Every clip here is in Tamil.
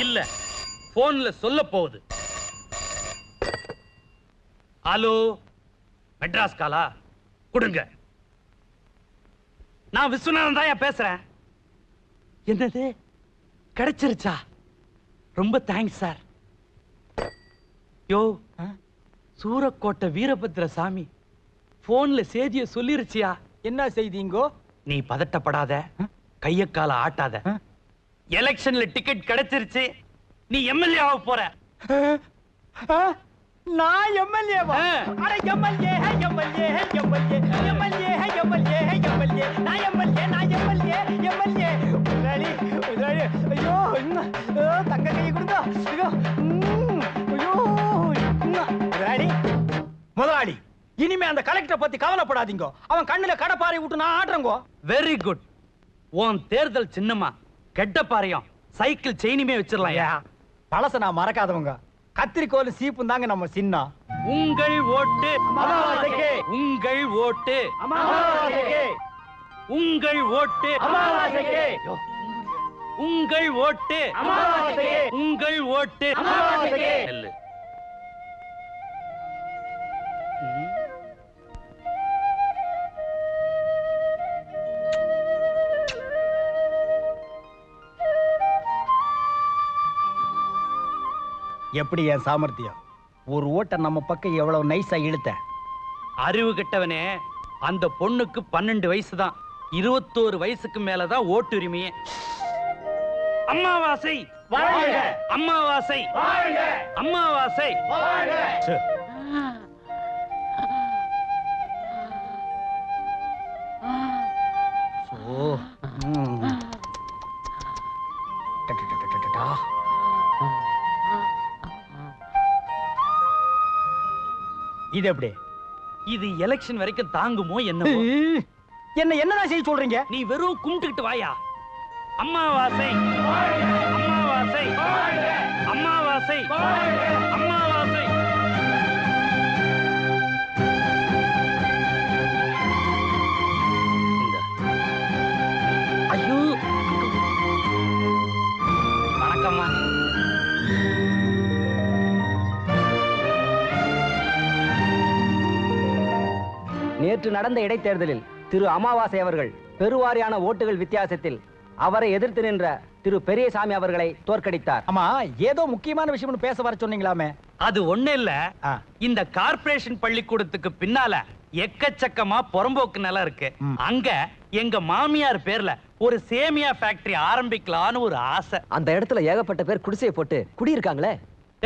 இல்ல போன்ல சொல்ல போகுது. ஹலோ, மெட்ராஸ் காலா கொடுங்க. நான் விஸ்வநாதன் தான் பேசுறேன். என்னது கிடைச்சிருச்சா? ரொம்ப தேங்க்ஸ் சார். யோ, சூரக்கோட்டை வீரபத்ர சாமி போன்ல செய்திய சொல்லிருச்சியா? என்ன செய்திங்கோ? நீ பதட்டப்படாத, கைய கால ஆட்டாத. எலெக்ஷன்ல டிக்கெட் கிடைச்சிருச்சு, நீ எம்எல்ஏ ஆக போற. நான் எம்எல்ஏவா? அட எம்எல்ஏ ஹே, எம்எல்ஏ ஹே, எம்எல்ஏ, எம்எல்ஏ ஹே, எம்எல்ஏ ஹே, எம்எல்ஏ, நான் எம்எல்ஏ, நான் எம்எல்ஏ, எம்எல்ஏ. முதலாளி, முதலாளி, ஐயோ, தங்க கை கொடுங்க. ஐயோ, ஐயோ, முதலாளி, முதலாளி, இனிமே அந்த கலெக்டரை பத்தி கவலைப்படாதீங்க. அவன் கண்ணுல கடப்பாறை விட்டு நான் ஆடுறேங்கோ. Very good. உன் தேர்தல் சின்னமா கெட்டப்பாறையும் சைக்கிள் செயினுமே வச்சிடலாம். பழச நான் மறக்காதவங்க. கத்திரிக்கோல் சீப்பும் தாங்க நம்ம சின்னம். உங்கள் ஓட்டு அமாவாசைக்கு, உங்கள் ஓட்டு அமாவாசைக்கு, உங்கள் ஓட்டு அமாவாசைக்கு, உங்கள் ஓட்டு அமாவாசைக்கு, உங்கள் ஓட்டு அமாவாசைக்கு. எப்படி என் சாமர்த்தியம்? ஒரு ஓட்ட நம்ம பக்கம் எவ்வளவு நைஸா இழுத்த. அறிவு கெட்டவனே, அந்த பொண்ணுக்கு 12 வயசு தான். 21 வயசுக்கு மேலதான் ஓட்டுரிமையே. அம்மாவாசை வாழ்க, அம்மாவாசை வாழ்க, அம்மாவாசை வாழ்க. இது எப்படி? இது எலெக்ஷன் வரைக்கும் தாங்குமோ என்ன? என்னதான் செய்ய சொல்றீங்க? நீ வெறும் கும்பிட்டுக்கிட்டு வாயா. அம்மாவாசை அம்மாவாசை அம்மாவாசை அம்மாவாசை. ஐயோ, வணக்கம்மா. நேற்று நடந்த இடைத்தேர்தலில் திரு அமாவாசை அவர்கள் பெருவாரியான ஓட்டுகள் வித்தியாசத்தில் அவரை எதிர்த்து நின்ற திரு பெரியசாமி அவர்களை தோற்கடித்தார். ஆமா, ஏதோ முக்கியமான விஷயம் பேச வர சொன்னீங்களாமே? அது ஒண்ணு இல்ல. இந்த கார்ப்பரேஷன் பள்ளிக்கூடத்துக்கு பின்னால எக்கச்சக்கமா புறம்போக்கு நிலம் இருக்கு. அங்க எங்க மாமியார் பேர்ல ஒரு சேமியா ஃபேக்டரி ஆரம்பிக்கலான்னு ஒரு ஆசை. அந்த இடத்துல ஏகப்பட்ட பேர் குடிசையை போட்டு குடியிருக்காங்களே.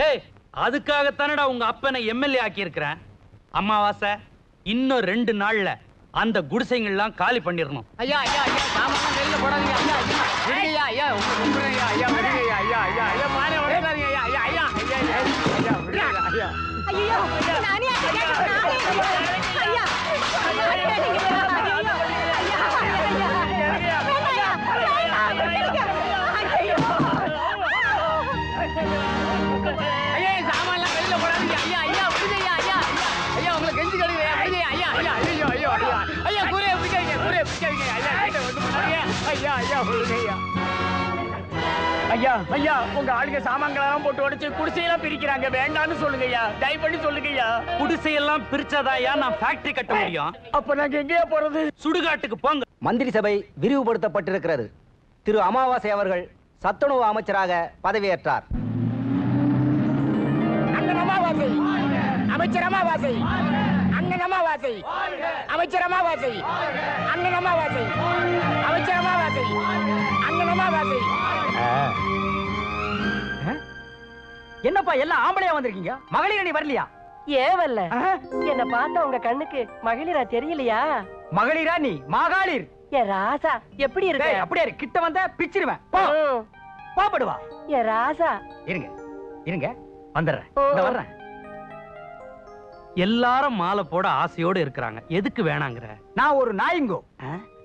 ஏய், அதுக்காகத்தானடா உங்க அப்பனை எம்எல்ஏ ஆக்கி இருக்கிறேன். அமாவாசை, இன்னும் 2 நாள்ல அந்த குடிசைங்கள்லாம் காலி பண்ணிடணும். ஐயா ஐயா ஐயா, சாமான் வெளியில போடாதீங்க. ஐயா ஐயா, விடுங்கய்யா. ஐயா உங்க கும்பிடுறேன். ஐயா விடுங்கய்யா. ஐயா ஐயா ஐயா, மானே உடைக்காதீங்க. ஐயா ஐயா ஐயா ஐயா ஐயா விடுங்க. ஐயா ஐயோ, நானே ஐயா, நானே ஐயா. ஐயா, சாமான்லாம் வெளியில போடாதீங்க. ஐயா ஐயா விடுங்கய்யா. ஐயா ஐயா, உங்களை கெஞ்சி கழுவுங்க. ஐயா ஐயா ஐயா ஐயோ ஐயோ ஐயா ஐயா, கூரையை பிடிக்காதீங்க, கூரையை பிடிக்காதீங்க. ஐயா கிட்ட வந்து பண்ணாதீங்க. ஐயா ஐயா விடுங்கய்யா. ஐயா ஐயா, உங்க ஆளுங்க சாமான்களெல்லாம் போட்டு உடைச்சு குடிசையெல்லாம் பிரிக்கிறாங்க. வேண்டான்னு சொல்லுங்க ஐயா, தயவு பண்ணி சொல்லுங்க ஐயா. குடிசையெல்லாம் பிரிச்சாதாயா நான் ஃபேக்டரி கட்ட முடியும். அப்ப நாங்க எங்கேயா போறது? சுடுகாட்டுக்கு போங்க. மந்திரி சபை விரிவுபடுத்தப்பட்டிருக்கிறது. திரு அமாவாசை அவர்கள் சத்துணவு அமைச்சராக பதவியேற்றார். அண்ணன் அமாவாசை, அமைச்சர் அமாவாசை, அண்ணன் அமாவாசை, அமைச்சர் அமாவாசை, அண்ணன் அமாவாசை, அமைச்சர் அமாவாசை, அண்ணன் அமாவாசை. என்னப்பா எல்லாம் ஆம்பளையா வந்திருக்கீங்க? மகளிர் அணி வரலையா? ஏவல்ல, என்ன பார்த்தா உங்க கண்ணுக்கு மகளிரா தெரியலையா? மகளிரா நீ? மகளிர். ஏ ராசா, எப்படி இருக்க? அப்படியே கிட்ட வந்த பிச்சிருவேன். பாப்படுவா. ஏ ராசா, இருங்க இருங்க, வந்துடுறேன். இந்த வர்றேன். எல்லாரும் மாலை போட ஆசையோடு இருக்கிறாங்க. எதுக்கு வேணாங்கிற? நான் ஒரு நாயுங்கோ,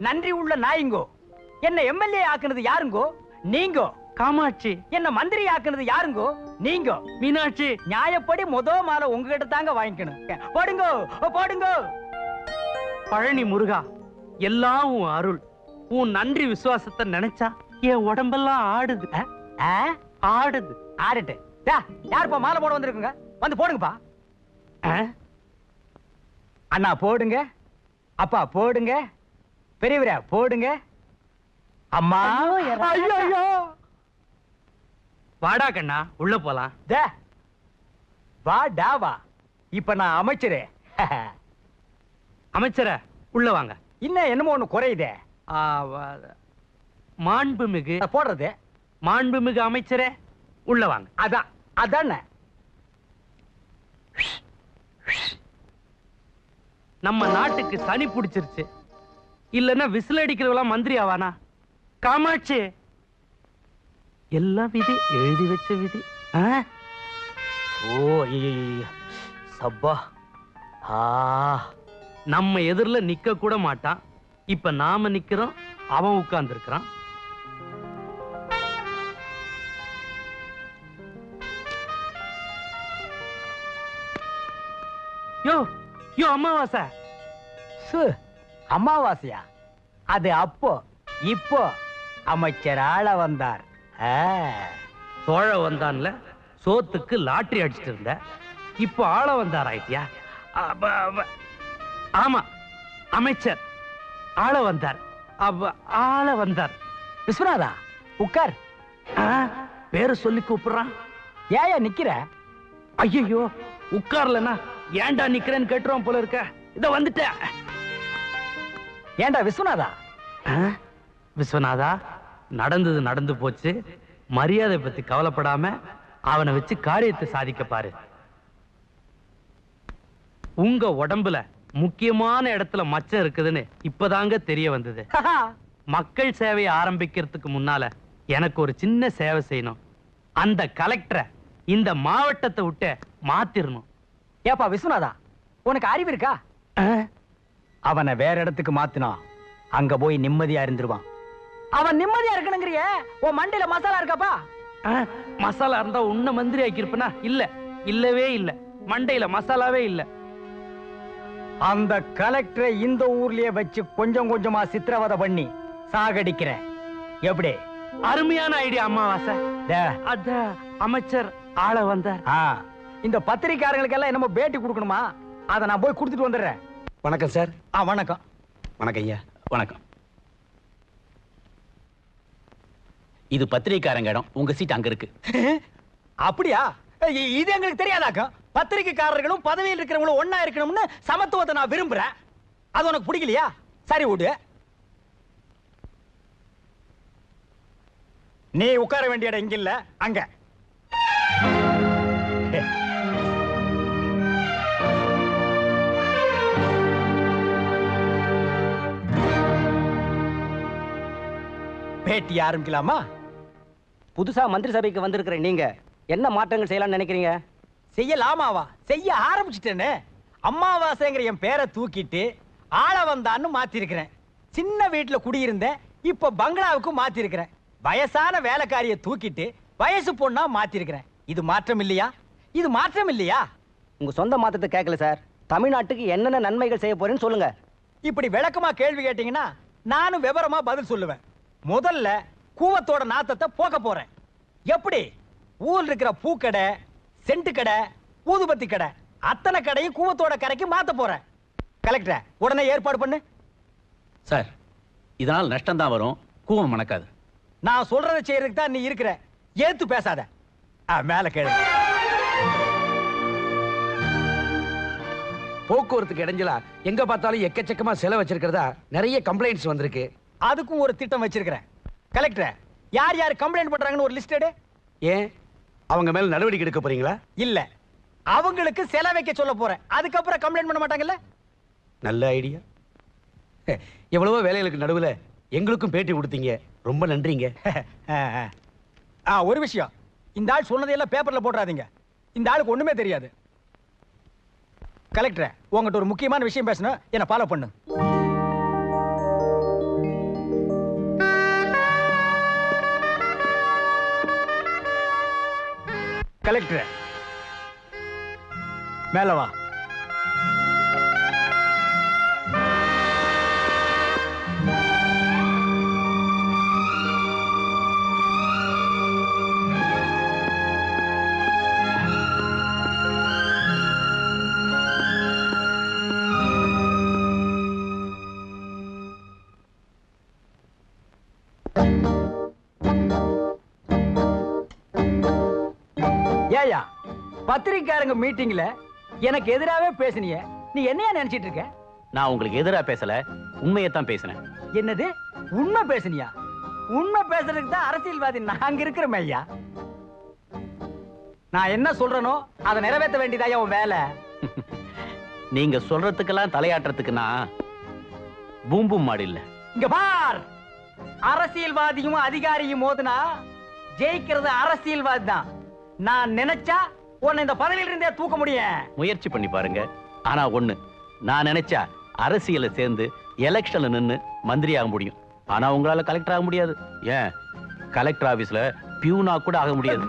நன்றி உள்ள நாயுங்கோ. என்ன எம்எல்ஏ ஆக்குனது யாருங்கோ? நீங்கோ. காமாட்சி. என்ன மந்திரி ஆக்குனது யாருங்கோ? நீங்க. மீனாட்சி. நியாயப்படி மாலை உங்ககிட்ட தாங்க வாங்கிக்கணும். போடுங்கோ போடுங்கோ. பழனி முருகா, எல்லாம் உன் அருள். உன் நன்றி விசுவாசத்தை நினைச்சா என் உடம்பெல்லாம் ஆடுது. ஆடுது. ஆடட்டு. டா, யாருப்பா மாலை போட வந்திருக்குங்க? வந்து போடுங்கப்பா. அண்ணா போடுங்க. அப்பா போடுங்க. பெரியவரே போடுங்க. அம்மா ஐயோ வாடா கண்ணா, உள்ள போலாம். டே, வா டாவா. இப்ப நான் அமைச்சரே. அமைச்சர உள்ள வாங்க. இன்னும் என்னமோ ஒண்ணு குறையுதே. மாண்புமிகு போடுறது. மாண்புமிகு அமைச்சரே உள்ள வாங்க. அதான் அதானே. நம்ம நாட்டுக்கு சனி பிடிச்சிருச்சு. இல்லன்னா விசில் அடிக்கிறவெல்லாம் மந்திரி ஆவானா? காமாட்சி, எல்லாம் விதி, எழுதி வச்ச விதி. ஓ சப்பா. நம்ம எதிரில நிக்க கூட மாட்டான். இப்ப நாம நிக்கிறோம், அவன் உட்கார்ந்து இருக்கிறான். யோ யோ அமாவாசை. அமாவாசையா? அது அப்போ. இப்போ அமைச்சர் ஆள வந்தார். சோழ வந்தான்ல, சோத்துக்கு லாட்டரி அடிச்சிட்டு இருந்த. இப்போ ஆள வந்தார் ஆயிட்டியா? ஆமா, அமைச்சர் ஆள வந்தார். ஆள வந்தார். விஸ்வநாதா உட்கார். பேரை சொல்லி கூப்பிடுறான். ஏயா நிக்கிற? ஐயோ, உட்கார்லனா ஏன்டா நிக்கிறேன்னு கேட்டுருவான் போல இருக்க. இத வந்துட்டேன். ஏண்டா விஸ்வநாதா? விஸ்வநாதா, நடந்தது நடந்து போச்சு. மரியாதை பத்தி கவலைப்படாம அவனை வச்சு காரியத்தை சாதிக்க பாரு. உங்க உடம்புல முக்கியமான இடத்துல மச்சம் இருக்குதுன்னு இப்பதாங்க தெரிய வந்தது. மக்கள் சேவையை ஆரம்பிக்கிறதுக்கு முன்னால எனக்கு ஒரு சின்ன சேவை செய்யணும். அந்த கலெக்டரை இந்த மாவட்டத்தை விட்டு மாத்திரணும். ஏப்பா விஸ்வநாதா, உனக்கு அறிவு இருக்கா? அவனை வேற இடத்துக்கு மாத்தினா அங்க போய் நிம்மதியா இருந்துருவான். அவன் நிம்மதியா இருக்கணுங்கிறிய? உன் மண்டையில மசாலா இருக்காப்பா? மசாலா இருந்தா உன்ன மந்திரி ஆக்கிருப்பனா? இல்ல, இல்லவே இல்ல. மண்டையில மசாலாவே இல்ல. அந்த கலெக்டரை இந்த ஊர்லயே வச்சு கொஞ்சம் கொஞ்சமா சித்திரவதை பண்ணி சாகடிக்கிறேன். எப்படி? அருமையான ஐடியா அமாவாசை. அத அமைச்சர் ஆள வந்தார். இந்த பத்திரிக்காரங்களுக்கு எல்லாம் என்னமோ பேட்டி கொடுக்கணுமா? அதை நான் போய் கொடுத்துட்டு வந்துடுறேன். வணக்கம் சார். வணக்கம். வணக்கம் ஐயா. வணக்கம். இது பத்திரிக்காரங்க இடம். உங்க சீட் அங்க இருக்கு. அப்படியா? இது எங்களுக்கு தெரியாதாக்கா? பத்திரிக்கைக்காரர்களும் பதவியில் இருக்கிறவங்களும் ஒன்னா இருக்கணும்னு சமத்துவத்தை நான் விரும்புறேன். அது உனக்கு பிடிக்கலையா? சரி விடு. நீ உட்கார வேண்டிய இடம் இங்க இல்ல, அங்க. பேட்டி ஆரம்பிக்கலாமா? புதுசா மந்திரி சபைக்கு வந்திருக்கிற நீங்க என்ன மாற்றங்கள் செய்யலாம்னு நினைக்கிறீங்க? செய்யலாமாவா? செய்ய ஆரம்பிச்சிட்டேன்னு. அம்மாவாசைங்கிற என் பேரை தூக்கிட்டு ஆள வந்தான்னு மாத்திருக்கிறேன். சின்ன வீட்டுல குடியிருந்தேன், இப்ப பங்களாவுக்கு மாத்திருக்கிறேன். வயசான வேலைக்காரிய தூக்கிட்டு வயசு பொண்ணா மாத்திருக்கிறேன். இது மாற்றம் இல்லையா? இது மாற்றம் இல்லையா? உங்க சொந்த மாற்றத்தை கேட்கல சார். தமிழ்நாட்டுக்கு என்னென்ன நன்மைகள் செய்ய போறேன்னு சொல்லுங்க. இப்படி விளக்கமா கேள்வி கேட்டீங்கன்னா நானும் விவரமா பதில் சொல்லுவேன். முதல்ல கூவத்தோட நாத்தத்தை போக்க போறேன். எப்படி? ஊர்ல இருக்கிற பூக்கடை, சென்ட் கடை, ஊதுபத்தி கடை, அத்தனை கடையும் கூவத்தோட கரைக்கு மாத்த போறேன். கலெக்டர், உடனே ஏற்பாடு பண்ணு. சார், இதனால் நஷ்டம் தான் வரும், கூவம் மணக்காது. நான் சொல்றதை செய்யறதுக்கு தான் நீ இருக்கிற. ஏத்து பேசாத. மேல கேளு. போக்குவரத்துக்கு இடைஞ்சலா எங்க பார்த்தாலும் எக்கச்சக்கமா செலவு வச்சிருக்கிறதா நிறைய கம்ப்ளைண்ட்ஸ் வந்திருக்கு. அதுக்கும் ஒரு திட்டம் வச்சிருக்கிறேன். கலெக்டர், யார் யார் கம்ப்ளைண்ட் பண்றாங்கன்னு ஒரு லிஸ்ட் எடு. ஏன், அவங்க மேல நடவடிக்கை எடுக்க போறீங்களா? இல்ல, அவங்களுக்கு செலவு வைக்க சொல்ல போறேன். அதுக்கப்புறம் கம்ப்ளைண்ட் பண்ண மாட்டாங்கல்ல? நல்ல ஐடியா. எவ்வளவோ வேலைகளுக்கு நடுவுல எங்களுக்கும் பேட்டி கொடுத்தீங்க, ரொம்ப நன்றிங்க. ஒரு விஷயம், இந்த ஆள் சொன்னதையெல்லாம் பேப்பர்ல போடுறாதீங்க. இந்த ஆளுக்கு ஒண்ணுமே தெரியாது. கலெக்டர், உங்ககிட்ட ஒரு முக்கியமான விஷயம் பேசணும், என்ன ஃபாலோ பண்ணு. கலெக்டர், மேல வா. ஏயா பத்திரிக்காரங்க மீட்டிங்ல எனக்கு எதிராவே பேசுனிய, நீ என்னையா நினைச்சிட்டு இருக்க? நான் உங்களுக்கு எதிரா பேசல, உண்மையைத்தான் பேசினேன். என்னது உண்மை பேசுனியா? உண்மை பேசுறதுக்கு தான் அரசியல்வாதி நாங்க இருக்கிறோம் ஐயா. நான் என்ன சொல்றேனோ அதை நிறைவேற்ற வேண்டியதா உன் வேலை. நீங்க சொல்றதுக்கெல்லாம் தலையாட்டுறதுக்கு நான் பூம்பும் மாடு இல்ல. இங்க பார், அரசியல்வாதியும் அதிகாரியும் மோதுனா ஜெயிக்கிறது அரசியல்வாதி தான். நான் நினைச்சா உன்னை இந்த பதவியில இருந்தே தூக்க முடியும். முயற்சி பண்ணி பாருங்க. ஆனா ஒண்ணு, நான் நினைச்சா அரசியல சேர்ந்து எலெக்ஷன்ல நின்னு மந்திரி ஆக முடியும். ஆனா உங்களால கலெக்டர் ஆக முடியாது. ஏன், கலெக்டர் ஆபீஸ்ல பியூனா கூட ஆக முடியாது.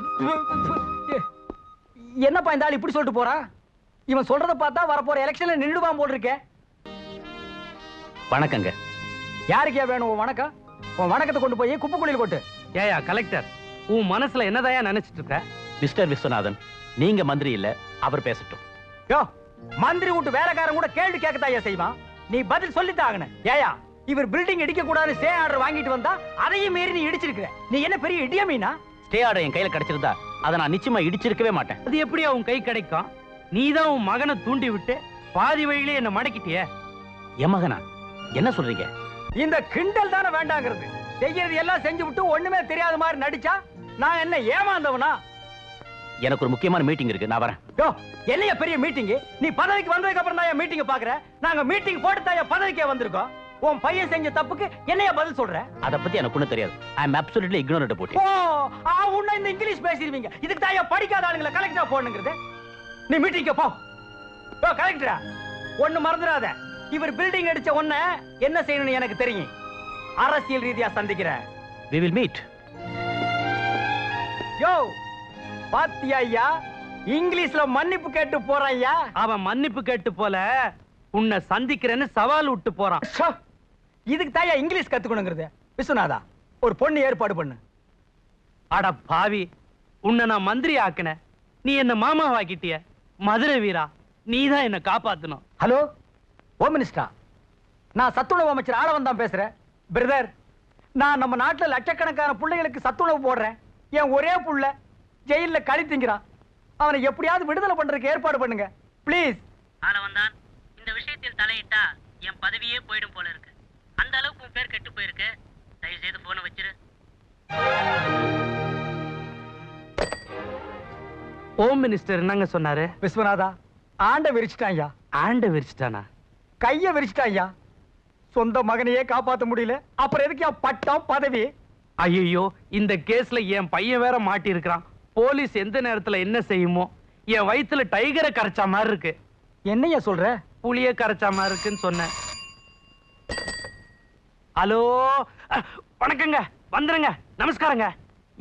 என்னப்பா இந்த ஆள் இப்படி சொல்லிட்டு போறான்? இவன் சொல்றத பார்த்தா வரப்போற எலெக்ஷன்ல நின்னுடுவான் போல் இருக்கே. வணக்கங்க. யாருக்கே வேணும் உன் வணக்கம்? உன் வணக்கத்தை கொண்டு போய் குப்பைக்குழியில் கொட்டு. ஏயா கலெக்டர், உன் மனசுல என்னதாயா நினைச்சிட்டு இருக்க? மிஸ்டர் விஸ்வநாதன், நீங்க மந்திரி இல்ல, அவர் பேசட்டும். யோ, மந்திரி விட்டு வேலைக்காரன் கூட கேள்வி கேட்கத்தாயா செய்வான். நீ பதில் சொல்லித்தாகணும். ஏயா, இவர் பில்டிங் இடிக்க கூடாது ஸ்டே ஆர்டர் வாங்கிட்டு வந்தா அதையும் மீறி நீ இடிச்சிருக்கிற. நீ என்ன பெரிய இடியமீனா? ஸ்டே ஆர்டர் என் கையில கிடைச்சிருந்தா அதை நான் நிச்சயமா இடிச்சிருக்கவே மாட்டேன். அது எப்படியா உன் கை கிடைக்கும்? நீதான் உன் மகனை தூண்டி விட்டு பாதி வழியிலே என்ன மடக்கிட்டியே. என் மகனா? என்ன சொல்றீங்க? இந்த கிண்டல் தானே வேண்டாங்கிறது. செய்யறது எல்லாம் செஞ்சு விட்டு ஒண்ணுமே தெரியாத மாதிரி நடிச்சா நான் என்ன ஏமாந்தவனா? எனக்கு ஒரு முக்கியமான மீட்டிங் இருக்கு, நான் வரேன். யோ, என்னைய பெரிய மீட்டிங்? நீ பதவிக்கு வந்ததுக்கு அப்புறம் தான் மீட்டிங் பாக்குற. நாங்க மீட்டிங் போட்டு தான் பதவிக்கே வந்திருக்கோம். உன் பையன் செஞ்ச தப்புக்கு என்னைய பதில் சொல்ற? அத பத்தி எனக்கு ஒண்ணும் தெரியாது. ஐ அம் அப்சல்யூட்லி இக்னோரண்ட் அபௌட் இட். ஓ, உன்ன இந்த இங்கிலீஷ் பேசிடுவீங்க. இதுக்கு தான் படிக்காத ஆளுங்களை கலெக்டரா போடணுங்கிறது. நீ மீட்டிங்க போ. யோ கலெக்டரா, ஒண்ணு மறந்துடாத. இவர் பில்டிங் அடிச்ச ஒண்ண என்ன செய்யணும்னு எனக்கு தெரியும். அரசியல் ரீதியா சந்திக்கிறேன். We will meet. யோ, பாத்தியா ஐயா, இங்கிலீஷ்ல மன்னிப்பு கேட்டு போறான் ஐயா. அவன் மன்னிப்பு கேட்டு போல உன்னை சந்திக்கிறேன்னு சவால் விட்டு போறான். ச்சே, இதுக்கு தாயா இங்கிலீஷ் கத்துக்கணுங்கிறது. விஸ்வநாதா, ஒரு பொண்ணு ஏற்பாடு பண்ணு. அட பாவி, உன்னை நான் மந்திரி ஆக்கின, நீ என்ன மாமாவாக்கிட்டிய. மதுரை வீரா, நீதான் என்ன காப்பாத்தணும். ஹலோ, ஹோம் மினிஸ்டர், நான் சத்துணவு அமைச்சர் ஆளவன் தான் பேசுறேன். பிரதர், நான் நம்ம நாட்டுல லட்சக்கணக்கான பிள்ளைகளுக்கு சத்துணவு போடுறேன். என் ஒரே புள்ள ஜெயில களி திங்கிறான். அவனை எப்படியாவது விடுதலை பண்றதுக்கு ஏற்பாடு பண்ணுங்க ப்ளீஸ். ஆளவந்தான், இந்த விஷயத்தில் தலையிட்டா என் பதவியே போயிடும் போல இருக்கு. அந்த அளவுக்கு உன் பேர் கெட்டு போயிருக்கு. தயவு செய்து போன வச்சிரு. ஹோம் மினிஸ்டர் என்னங்க சொன்னாரு? விஸ்வநாதா, ஆண்ட விரிச்சிட்டான் ஐயா. ஆண்ட விரிச்சிட்டானா? கைய விரிச்சிட்டான் ஐயா. சொந்த மகனையே காப்பாத்த முடியல, அப்புறம் எதுக்கு பட்டம் பதவி? ஐயோ, இந்த கேஸ்ல என் பையன் வேற மாட்டி இருக்கிறான். போலீஸ் எந்த நேரத்துல என்ன செய்யுமோ. என் வயித்துல டைகரை கரைச்சா மாதிரி இருக்கு. என்னையா சொல்ற? புளிய கரைச்சா மாதிரி இருக்குன்னு சொன்னேன். ஹலோ, வணக்கங்க, வந்துருங்க, நமஸ்காரங்க.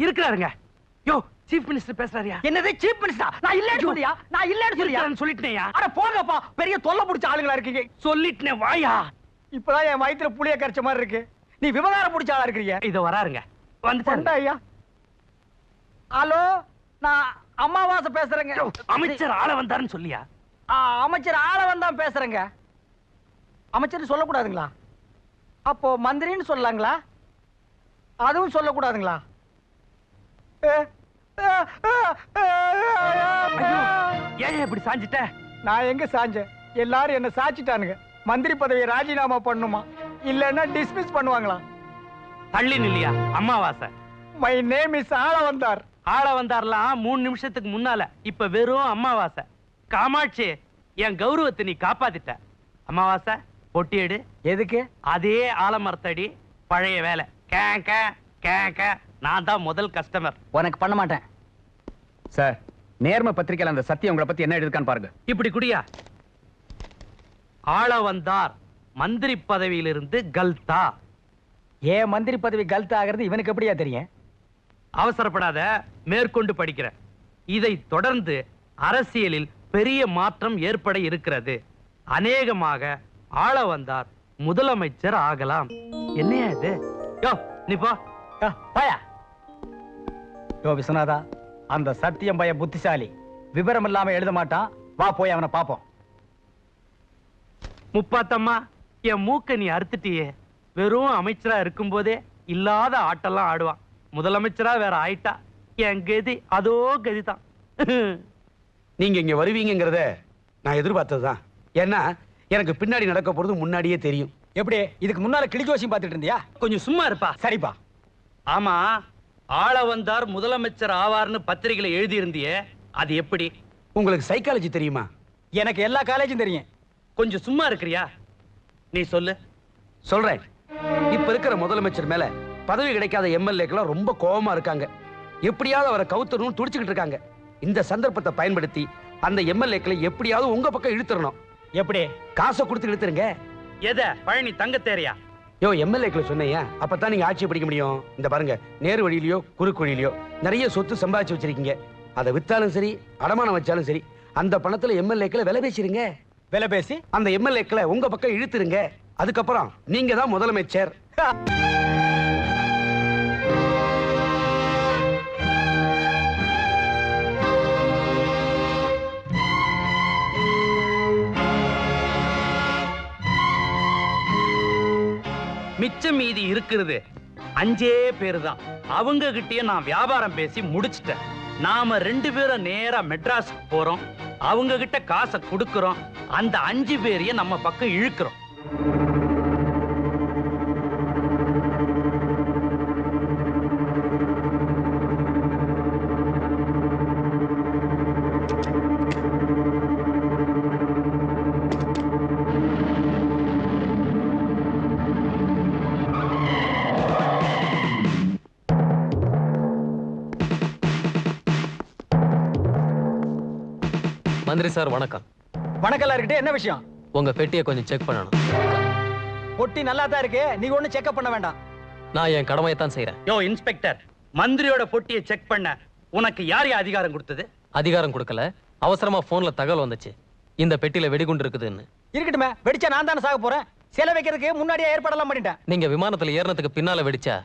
இருக்கிறாருங்க. யோ, சீஃப் மினிஸ்டர் பேசுறாரியா? என்னது சீஃப் மினிஸ்டர்? நான் இல்லன்னு சொல்லியா? நான் இல்லன்னு சொல்லியா? சொல்லிட்டேயா? அட போங்கப்பா, பெரிய தொல்லை பிடிச்ச ஆளுங்களா இருக்கீங்க. சொல்லிட்டேன், வாயா. இப்பதான் என் வயித்துல புளிய கரைச்ச மாதிரி இருக்கு. நீ விவகாரம் பிடிச்ச ஆளா இருக்கிறீங்க. இத வராருங்க, வந்து ஐயா. ஹலோ, நான் அம்மாவாசை பேசுறேங்க. அமைச்சர் ஆள வந்தாருன்னு சொல்லியா? அமைச்சர் ஆளவன் தான் பேசுறேங்க. அமைச்சர் சொல்லக்கூடாதுங்களா? அப்போ மந்திரின்னு சொல்லலாங்களா? அதுவும் சொல்லக்கூடாதுங்களா? ஏன் இப்படி சாஞ்சிட்ட? நான் எங்க சாஞ்சேன்? எல்லாரும் என்ன சாச்சிட்டானுங்க. மந்திரி பதவியை ராஜினாமா பண்ணுமா, இல்லன்னா டிஸ்மிஸ் பண்ணுவாங்களா? தள்ளி நில்லையா அம்மாவாசை. My name is Alavandar. ஆள வந்தார்லாம் 3 நிமிஷத்துக்கு முன்னால. இப்ப வெறும் அம்மாவாசை. காமாட்சி, என் கௌரவத்தை நீ காப்பாத்திட்ட. அம்மாவாசை, பொட்டி எடு. எதுக்கு? அதே ஆலமரத்தடி, பழைய வேலை. கேங்க கேங்க, நான் தான் முதல் கஸ்டமர். உனக்கு பண்ண மாட்டேன் சார். நேர்ம பத்திரிகையில அந்த சத்தியம் உங்களை பத்தி என்ன எழுதுக்கான்னு பாருங்க. இப்படி குடியா. ஆள வந்தார் மந்திரி பதவியிலிருந்து கல்தா. ஏன் மந்திரி பதவி கல்தா ஆகிறது இவனுக்கு எப்படியா தெரியும்? அவசரப்படாத, மேற்கொண்டு படிக்கிற. இதை தொடர்ந்து அரசியலில் பெரிய மாற்றம் ஏற்பட இருக்கிறது. அநேகமாக ஆள வந்தார் முதலமைச்சர் ஆகலாம். என்னையா இது? யோ, நீ போ. பாயா. யோ விஸ்வநாதா, அந்த சத்தியம் பைய புத்திசாலி, விவரம் இல்லாம எழுத மாட்டான். வா போய் அவனை பாப்போம். முப்பாத்தம்மா, என் மூக்க நீ அறுத்துட்டியே. வெறும் அமைச்சரா இருக்கும் போதே இல்லாத ஆட்டெல்லாம் ஆடுவான். முதலமைச்சரா வேற ஆயிட்டா என் கதி அதோ கதிதான். நீங்க இங்க வருவீங்கங்கிறத நான் எதிர்பார்த்ததுதான். ஏன்னா எனக்கு பின்னாடி நடக்க போறது முன்னாடியே தெரியும். எப்படி இதுக்கு முன்னால கிளிஜோசியம் பார்த்துட்டு இருந்தியா? கொஞ்சம் சும்மா இருப்பா. சரிப்பா. ஆமா, ஆள வந்தார் முதலமைச்சர் ஆவார்னு பத்திரிகையில எழுதி இருந்தியே, அது எப்படி? உங்களுக்கு சைக்காலஜி தெரியுமா? எனக்கு எல்லா காலேஜும் தெரியும். கொஞ்சம் சும்மா இருக்கிறியா? நீ சொல்லு. சொல்றேன். இப்ப இருக்கிற முதலமைச்சர் மேல பதவி கிடைக்காத எம்எல்ஏக்கெல்லாம் ரொம்ப கோபமா இருக்காங்க. எப்படியாவது அவரை கவுத்தரணும் துடிச்சுக்கிட்டு இருக்காங்க. இந்த சந்தர்ப்பத்தை பயன்படுத்தி அந்த எம்எல்ஏக்களை எப்படியாவது உங்க பக்கம் இழுத்துறணும். எப்படி? காசை கொடுத்து இழுத்துருங்க. எத? பழனி தங்கத்தேரியா? யோ, எம்எல்ஏக்களை சொன்னீங்க, அப்பதான் நீங்க ஆட்சி பிடிக்க முடியும். இந்த பாருங்க, நேரு வழியிலயோ குறுக்கு வழியிலயோ நிறைய சொத்து சம்பாதிச்சு வச்சிருக்கீங்க. அதை வித்தாலும் சரி, அடமானம் வச்சாலும் சரி, அந்த பணத்துல எம்எல்ஏக்களை விலை பேசிருங்க. விலை பேசி அந்த எம்எல்ஏக்களை உங்க பக்கம் இழுத்துருங்க. அதுக்கப்புறம் நீங்க தான் முதலமைச்சர். மிச்சம் மீதி இருக்கிறது 5 பேரு தான். அவங்க கிட்டயே நான் வியாபாரம் பேசி முடிச்சிட்டேன். நாம 2 பேரும் நேரா மெட்ராஸுக்கு போறோம். அவங்க கிட்ட காசை கொடுக்கிறோம். அந்த 5 பேரையும் நம்ம பக்கம் இழுக்கிறோம். மந்திரி சார் வணக்கம். வணக்கம். இருக்கட்டும், என்ன விஷயம்? உங்க பெட்டியை கொஞ்சம் செக் பண்ணணும். பொட்டி நல்லா தான் இருக்கு, நீ ஒண்ணு செக்அப் பண்ண வேண்டாம். நான் என் கடமையை தான் செய்யறேன். யோ இன்ஸ்பெக்டர், மந்திரியோட பொட்டியை செக் பண்ண உனக்கு யார் அதிகாரம் கொடுத்தது? அதிகாரம் கொடுக்கல, அவசரமா போன்ல தகவல் வந்துச்சு, இந்த பெட்டியில வெடிகுண்டு இருக்குதுன்னு. இருக்கட்டுமே, வெடிச்சா நான் தானே சாக போறேன். சிலை வைக்கிறதுக்கு முன்னாடியே ஏற்பாடெல்லாம் பண்ணிட்டேன். நீங்க விமானத்துல ஏறினதுக்கு பின்னால வெடிச்சா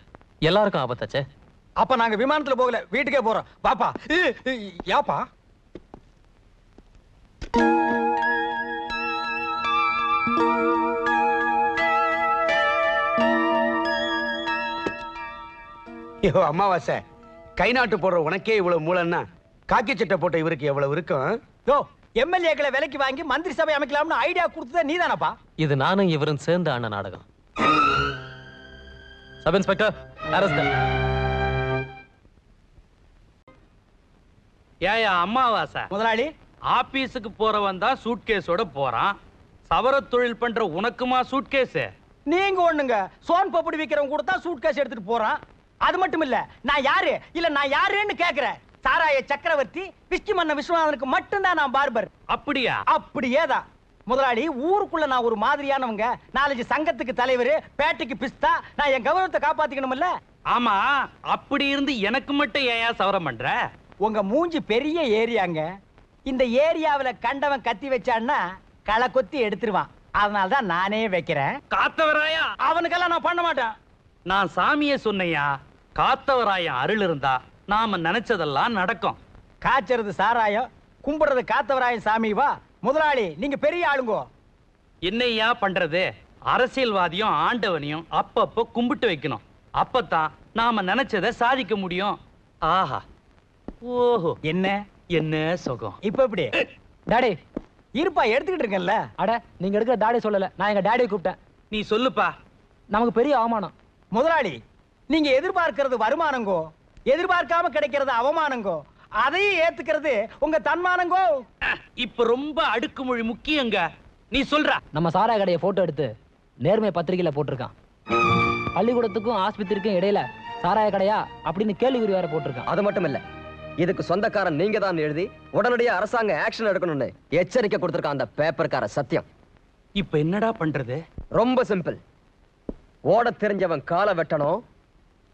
எல்லாருக்கும் ஆபத்தாச்சே. அப்ப நாங்க விமானத்துல போகல, வீட்டுக்கே போறோம். பாப்பா. யாப்பா? ஐயோ அமாவாசை, கை நாட்டு போடுற உனக்கே இவ்வளவு மூலன்னா காக்கி சட்டை போட்ட இவருக்கு எவ்வளவு இருக்கும்? யோ, எம்எல்ஏக்களை விலைக்கு வாங்கி மந்திரி சபை அமைக்கலாம்னு ஐடியா கொடுத்ததே நீதானப்பா? இது நானும் இவரும் சேர்ந்து ஆன நாடகம். Sub inspector, arrest them. ஏயா அம்மாவாசை, முதலாளி, ஆபீஸுக்கு போறவன் தான் சூட்கேஸோட போறான். சவர தொழில் பண்ற உனக்குமா சூட்கேஸ்? நீங்க ஒண்ணுங்க, சோன் பப்படி விக்கிறவங்க கூட தான் சூட்கேஸ் எடுத்துட்டு போறான். அது மட்டும் இல்ல, நான் யாரு இல்ல நான் யாருன்னு கேக்குறேன். சாராய சக்கரவர்த்தி விஸ்கி மன்ன விஸ்வநாதனுக்கு மட்டும்தான் நான் பார்பர். அப்படியா? அப்படியேதான் முதலாளி. ஊருக்குள்ள நான் ஒரு மாதிரியானவங்க, 4 சங்கத்துக்கு தலைவர், பேட்டைக்கு பிஸ்தா. நான் என் கௌரவத்தை காப்பாத்திக்கணும்ல. ஆமா, அப்படி இருந்து எனக்கு மட்டும் ஏன் சவரம் பண்ற? உங்க மூஞ்சி பெரிய ஏரியாங்க. இந்த ஏரியாவுல கண்டவன் கத்தி வச்சான்னா களை கொத்தி எடுத்துருவான். அதனாலதான் நானே வைக்கிறேன். காத்தவராயா? அவனுக்கெல்லாம் நான் பண்ண மாட்டேன். நான் சாமியே சொன்னையா, காத்தவராயன் அருள் இருந்தா நாம நினைச்சதெல்லாம் நடக்கும். காய்ச்சறது சாராயம், கும்பிடுறது காத்தவராயன் சாமி. வா முதலாளி, நீங்க பெரிய ஆளுங்கோ. என்னையா பண்றது? அரசியல்வாதியும் ஆண்டவனையும் அப்பப்போ கும்பிட்டு வைக்கணும். அப்பதான் நாம நினைச்சதை சாதிக்க முடியும். ஆஹா, ஓஹோ, என்ன என்ன சுகம். இப்ப எப்படி? டாடி இருப்பா, எடுத்துக்கிட்டு இருக்கேன்ல. அட, நீங்க எடுக்கிற டாடி சொல்லல, நான் எங்க டாடியை கூப்பிட்டேன். நீ சொல்லுப்பா. நமக்கு பெரிய அவமானம். முதலாளி, நீங்க எதிர்பார்க்கிறது வருமானங்கோ, எதிர்பார்க்காம கிடைக்கிறது அவமானங்கோ, அதையும் ஏத்துக்கிறது உங்க தன்மானங்கோ. இப்ப ரொம்ப அடுக்குமொழி முக்கியங்க. நீ சொல்ற. நம்ம சாராய கடையை போட்டோ எடுத்து நேர்மை பத்திரிகையில போட்டிருக்கான். பள்ளிக்கூடத்துக்கும் ஆஸ்பத்திரிக்கும் இடையில சாராய கடையா அப்படின்னு கேள்விக்குறி வேற போட்டிருக்கான். அது மட்டும் இல்ல, இதுக்கு சொந்தக்காரன் நீங்க தான் எழுதி உடனடியாக அரசாங்க ஆக்ஷன் எடுக்கணும்னு எச்சரிக்கை கொடுத்திருக்கான் அந்த பேப்பர்கார சத்தியம். இப்ப என்னடா பண்றது? ரொம்ப சிம்பிள். ஓட தெரிஞ்சவன் காலை வெட்டணும்,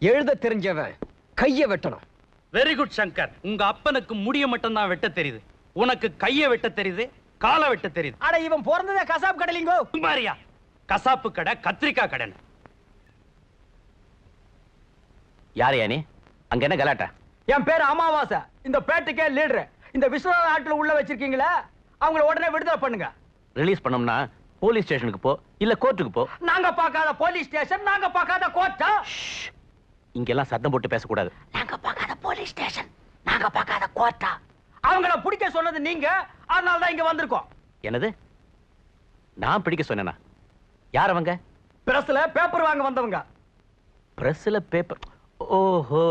எழுத தெரிஞ்சவன் கைய வெட்டணும். Very good Shankar. உங்க அப்பனுக்கு முடிய மட்டும் தான் வெட்ட தெரியுது, உனக்கு கைய வெட்ட தெரியுது, காலை வெட்ட தெரியுது. அட, இவன் பிறந்ததே கசாப் கடைலிங்கோ. குமாரியா, கசாப்பு கடை, கத்திரிக்காய் கடை. யாரையா நீ? அங்க என்ன கலாட்டா? என் பேரு அமாவாசை, இந்த பேட்டைக்கே லீடர். இந்த விஸ்வநாத ஆட்டுல உள்ள வச்சிருக்கீங்களா, அவங்கள உடனே விடுதலை பண்ணுங்க. ரிலீஸ் பண்ணோம்னா போலீஸ் ஸ்டேஷனுக்கு போ, இல்ல கோர்ட்டுக்கு போ. நாங்க பார்க்காத போலீஸ் ஸ்டேஷன், நாங்க பார்க்காத கோர்ட்டா? இங்கெல்லாம் சத்தம் போட்டு பேசக்கூடாது. நாங்க பார்க்காத போலீஸ் ஸ்டேஷன், நாங்க பார்க்காத கோர்ட்டா? அவங்கள பிடிக்க சொன்னது நீங்க, அதனால தான் இங்க வந்திருக்கோம். என்னது? நான் பிடிக்க சொன்னேனா? யார் அவங்க? பிரஸ்ல பேப்பர் வாங்க வந்தவங்க. பிரஸ்ல பேப்பர்? ஓஹோ,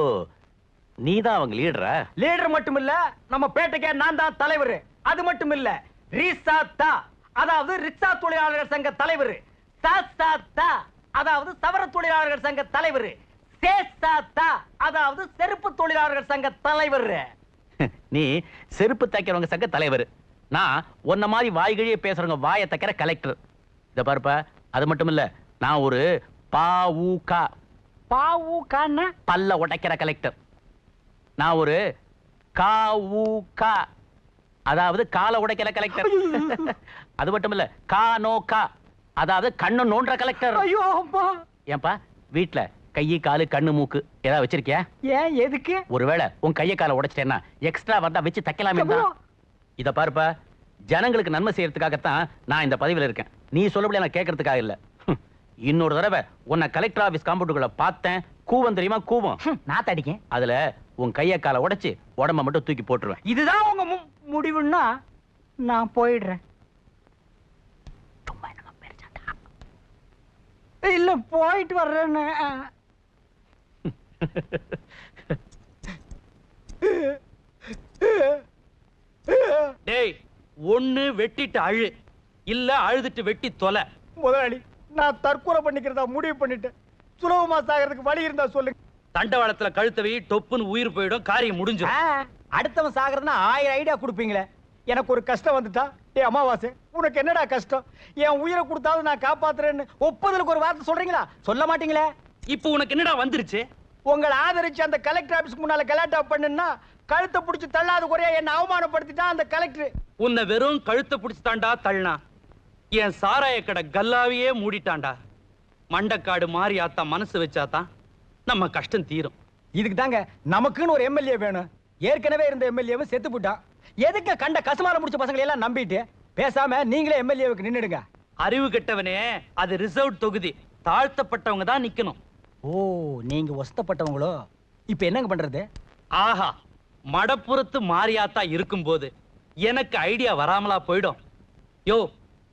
நீதான் அவங்க லீடரா? லீடர் மட்டும் இல்ல, நம்ம பேட்டைக்கே நான் தான் தலைவர். அது மட்டும் இல்ல, ரிசாத்தா அதாவது ரிக்ஷா தொழிலாளர்கள் சங்க தலைவர், சாசாத்தா அதாவது சவர தொழிலாளர்கள் சங்க தலைவர், சேசாத்தா அதாவது செருப்பு தொழிலாளர்கள் சங்க தலைவர். நீ செருப்பு தைக்கிறவங்க சங்க தலைவர், நான் உன்ன மாதிரி வாய்கழியே பேசுறவங்க வாயை தைக்கிற கலெக்டர். இத பாருப்பா, அது மட்டும் இல்ல, நான் ஒரு பாவுகா பாவுகான்னா பல்ல உடைக்கிற கலெக்டர். நான் ஒரு காவுகா அதாவது காலை உடைக்கிற கலெக்டர். அது மட்டும் இல்ல, கானோகா அதாவது கண்ணு நோன்ற கலெக்டர். ஐயோ அப்பா. ஏன்பா வீட்ல கையை காலு கண்ணு மூக்கு ஏதாவது வச்சிருக்கியா? ஏன் எதுக்கு? ஒருவேளை உன் கையை காலை உடைச்சிட்டேன்னா எக்ஸ்ட்ரா வந்தா வச்சு தைக்கலாமே தான். இத பாருப்பா, ஜனங்களுக்கு நன்மை செய்யறதுக்காகத்தான் நான் இந்த பதவியில இருக்கேன். நீ சொல்லபடி நான் கேட்கறதுக்காக இல்ல. இன்னொரு தடவை உன்னை கலெக்டர் ஆபீஸ் காம்பவுண்டுக்குள்ள பார்த்தேன், கூவம் தெரியுமா? கூவம் நான் தடிக்கேன். அதுல உன் கையை காலை உடைச்சு உடம்ப மட்டும் தூக்கி போட்டுருவேன். இதுதான் உங்க முடிவுன்னா நான் போயிடுறேன். இல்ல போயிட்டு வர்றேன்னு. டேய், ஒண்ணு வெட்டிட்டு அழு, இல்ல அழுதுட்டு வெட்டி தொலை. முதலாளி, நான் தற்கொலை பண்ணிக்கிறதா முடிவு பண்ணிட்டேன். சுலபமா சாகிறதுக்கு வழி இருந்தா சொல்லுங்க. தண்டவாளத்துல கழுத்தவை டொப்புன்னு உயிர் போயிடும், காரியம் முடிஞ்சிடும். அடுத்தவன் சாகிறதுனா 1000 ஐடியா கொடுப்பீங்களே. எனக்கு ஒரு கஷ்டம் வந்துட்டா, டேய் அமாவாசை, உனக்கு என்னடா கஷ்டம்? என் உயிரை கொடுத்தாவது நான் காப்பாத்துறேன்னு ஒப்புதலுக்கு ஒரு வார்த்தை சொல்றீங்களா? சொல்ல மாட்டீங்களே. இப்போ உனக்கு என்னடா வந்துருச்சு? உங்களை ஆதரிச்சு அந்த கலெக்டர் ஆபீஸ்க்கு முன்னால கலாட்டா பண்ணுன்னா கழுத்தை பிடிச்சு தள்ளாத குறையா என்ன அவமானப்படுத்திட்டான் அந்த கலெக்டர். உன்னை வெறும் கழுத்தை பிடிச்சு தாண்டா தள்ளனா, என் சாராய கடை கல்லாவையே மூடிட்டான்டா. மண்டக்காடு மாறி ஆத்தா மனசு வச்சாதான் நம்ம கஷ்டம் தீரும். இதுக்கு தாங்க நமக்குன்னு ஒரு எம்எல்ஏ வேணும். ஏற்கனவே இருந்த எம்எல்ஏவை செத்து போட்டான். எதுக்கு கண்ட கசுமால முடிச்ச பசங்களை எல்லாம் நம்பிட்டு பேசாம நீங்களே எம்எல்ஏவுக்கு நின்னுடுங்க. அறிவு கெட்டவனே, அது ரிசர்வ் தொகுதி, தாழ்த்தப்பட்டவங்க தான் நிக்கணும். ஓ, நீங்க ஒஸ்தப்பட்டவங்களோ? இப்ப என்னங்க பண்றது? ஆஹா, மடப்புறத்து மாரியாத்தா இருக்கும்போது எனக்கு ஐடியா வராமலா போயிடும். யோ,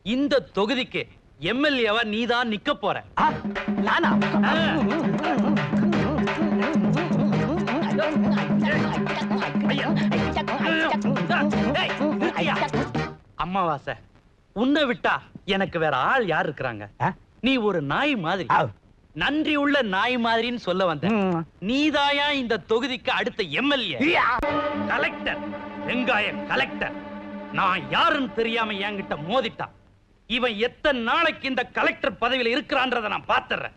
இந்த தொகுதிக்கு எம்எல்ஏவா நீதான் நிக்க போற. நானா? அம்மாவாசை, உன்னை விட்டா எனக்கு வேற ஆள் யார் இருக்கிறாங்க? நீ ஒரு நாய் மாதிரி, நன்றி உள்ள நாய் மாதிரின்னு சொல்ல வந்த. நீதாயா இந்த தொகுதிக்கு அடுத்த எம்எல்ஏ? கலெக்டர், வெங்காய கலெக்டர். நான் யாருன்னு தெரியாம என்கிட்ட மோதிட்டான். இவன் எத்தனை நாளைக்கு இந்த கலெக்டர் பதவியில இருக்கிறான்றத நான் பாத்துறேன்.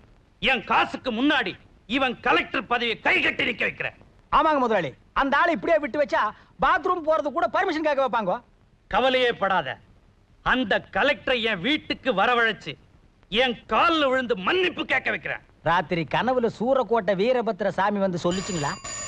என் காசுக்கு முன்னாடி இவன் கலெக்டர் பதவியை கை கட்டி நிக்க வைக்கிறேன். ஆமாங்க முதலாளி, அந்த ஆளை இப்படியே விட்டு வச்சா பாத்ரூம் போறது கூட பர்மிஷன் கேட்க வைப்பாங்க. கவலையே படாத, அந்த கலெக்டரை என் வீட்டுக்கு வரவழைச்சு என் காலில் விழுந்து மன்னிப்பு கேட்க வைக்கிறேன். ராத்திரி கனவுல சூரக்கோட்டை வீரபத்திர சாமி வந்து சொல்லிச்சுங்களா?